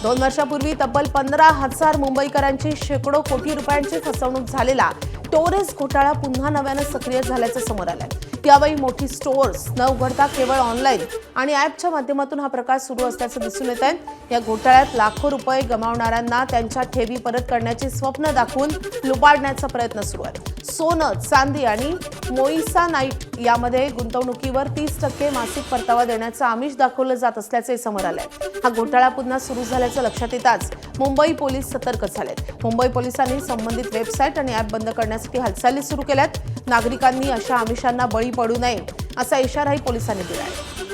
2 वर्षापूर्वी तब्बल 15,000 मुंबईकरांची शेकडो कोटी रुपयांची फसवणूक झालेला टोरेस घोटाळा पुन्हा नव्यानं सक्रिय झाल्याचं समोर आलंय। यावेळी मोठी स्टोअर्स न उघडता केवळ ऑनलाईन आणि ॲपच्या माध्यमातून हा प्रकार सुरू असल्याचं दिसून येत आहे। या घोटाळ्यात लाखो रुपये गमावणाऱ्यांना त्यांच्या ठेवी परत करण्याची स्वप्न दाखवून लुबाडण्याचा प्रयत्न सुरू आहे। सोनं, चांदी आणि मोइसानाइट यामध्ये गुंतवणुकीवर 30% मासिक परतावा देण्याचं आमिष दाखवलं जात असल्याचे समोर आलंय। हा घोटाळा पुन्हा सुरू झाल्याचं लक्षात येताच मुंबई पोलीस सतर्क झालेत। मुंबई पोलिसांनी संबंधित वेबसाईट आणि ॲप बंद करण्यासाठी हालचाली सुरू केल्यात। नागरिकांनी अशा आमिषांना बळी पडू नये असा इशाराही पोलिसांनी दिला आहे।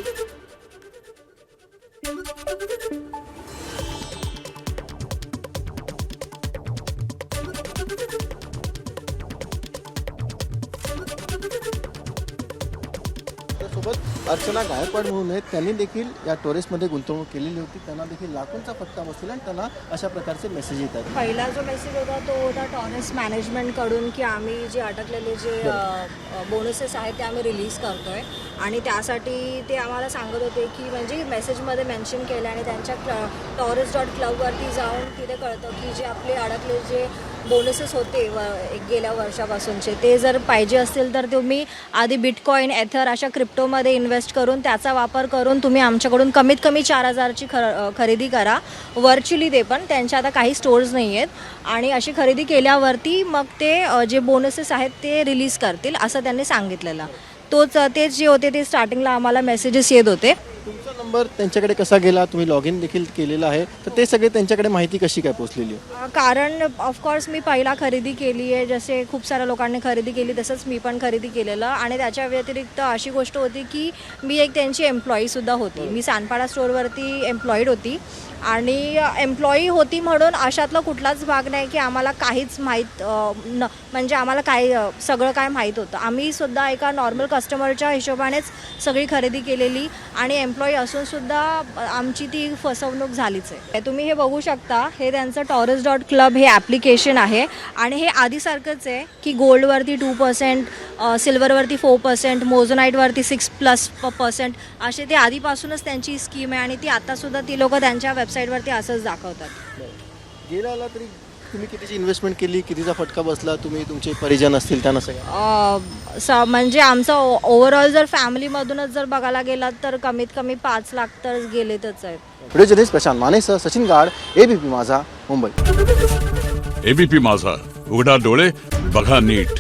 सोबत अर्चना गायकवाड म्हणून आहेत, त्यांनी देखील या टोरेसमध्ये गुंतवणूक केलेली होती। त्यांना देखील लाखोंचा फटका बसला आणि त्यांना अशा प्रकारचे मेसेज येतात। पहिला जो मेसेज होता तो होता टॉरेस मॅनेजमेंटकडून की आम्ही जे अटकलेले जे बोनसेस आहेत ते आम्ही रिलीज करतोय आणि त्यासाठी ते आम्हाला सांगत होते की म्हणजे मेसेजमध्ये मेन्शन केलं आणि त्यांच्या टॉरेस.club वरती जाऊन तिथे कळतं की जे आपले अडकले जे बोनसेस होते गेल्या वर्षापासूनचे ते जर पाहिजे असतील तर तुम्ही आधी बिटकॉइन, एथर अशा क्रिप्टोमध्ये इन्व्हेस्ट करून त्याचा वापर करून तुम्ही आमच्याकडून कमीत कमी 4,000ची खरेदी करा व्हर्च्युअली। ते पण त्यांच्या आता काही स्टोर्स नाही आहेत आणि अशी खरेदी केल्यावरती मग ते जे बोनसेस आहेत ते रिलीज करतील असं त्यांनी सांगितलेलं। तेच जे होते ते स्टार्टिंगला आम्हाला मेसेजेस येत होते। तुमचा नंबर त्यांच्याकडे कसा गेला, तुम्ही लॉग इन देखील केलेला आहे, तर ते सगळे त्यांच्याकडे माहिती कशी काय पोहोचलेली आहे? कारण ऑफकोर्स मी पहिला खरेदी केली आहे, जसे खूप साऱ्या लोकांनी खरेदी केली तसंच मी पण खरेदी केलेलं आणि त्याच्या व्यतिरिक्त अशी गोष्ट होती की मी एक त्यांची एम्प्लॉईसुद्धा होती। मी सानपाडा स्टोअरवरती एम्प्लॉईड होती आणि एम्प्लॉई होती म्हणून अशातला कुठलाच भाग नाही की आम्हाला काहीच माहीत म्हणजे आम्हाला काय सगळं काय माहीत होतं। आम्ही सुद्धा एका नॉर्मल कस्टमरच्या हिशोबानेच सगळी खरेदी केलेली आणि एम्प्लॉई असूनसुद्धा आमची ती फसवणूक झालीच आहे। तुम्ही हे बघू शकता, हे त्यांचं टॉरेस.club हे ॲप्लिकेशन आहे आणि हे आधीसारखंच आहे की गोल्डवरती 2%, सिल्वरवरती 4%, मोझोनाईटवरती 6+% असे ते आधीपासूनच त्यांची स्कीम आहे आणि ती आत्तासुद्धा ती लोक त्यांच्या वेबसाईटवरती असंच दाखवतात। गेल्याला तरी तुम्ही कितीची इन्व्हेस्टमेंट केली, कितीचा फटका बसला, तुम्ही तुमचे परिजन असतील त्यांना सगळं म्हणजे आमचं ओव्हरऑल जर फॅमिलीमधूनच जर बघायला गेलात तर कमीत कमी 5 लाख तर गेलेतच आहेत। व्हिडिओ जर्नलिस्ट प्रशांत मानेसह सचिन गाड, ABP माझा, मुंबई। ABP माझा, उघडा डोळे बघा नीट।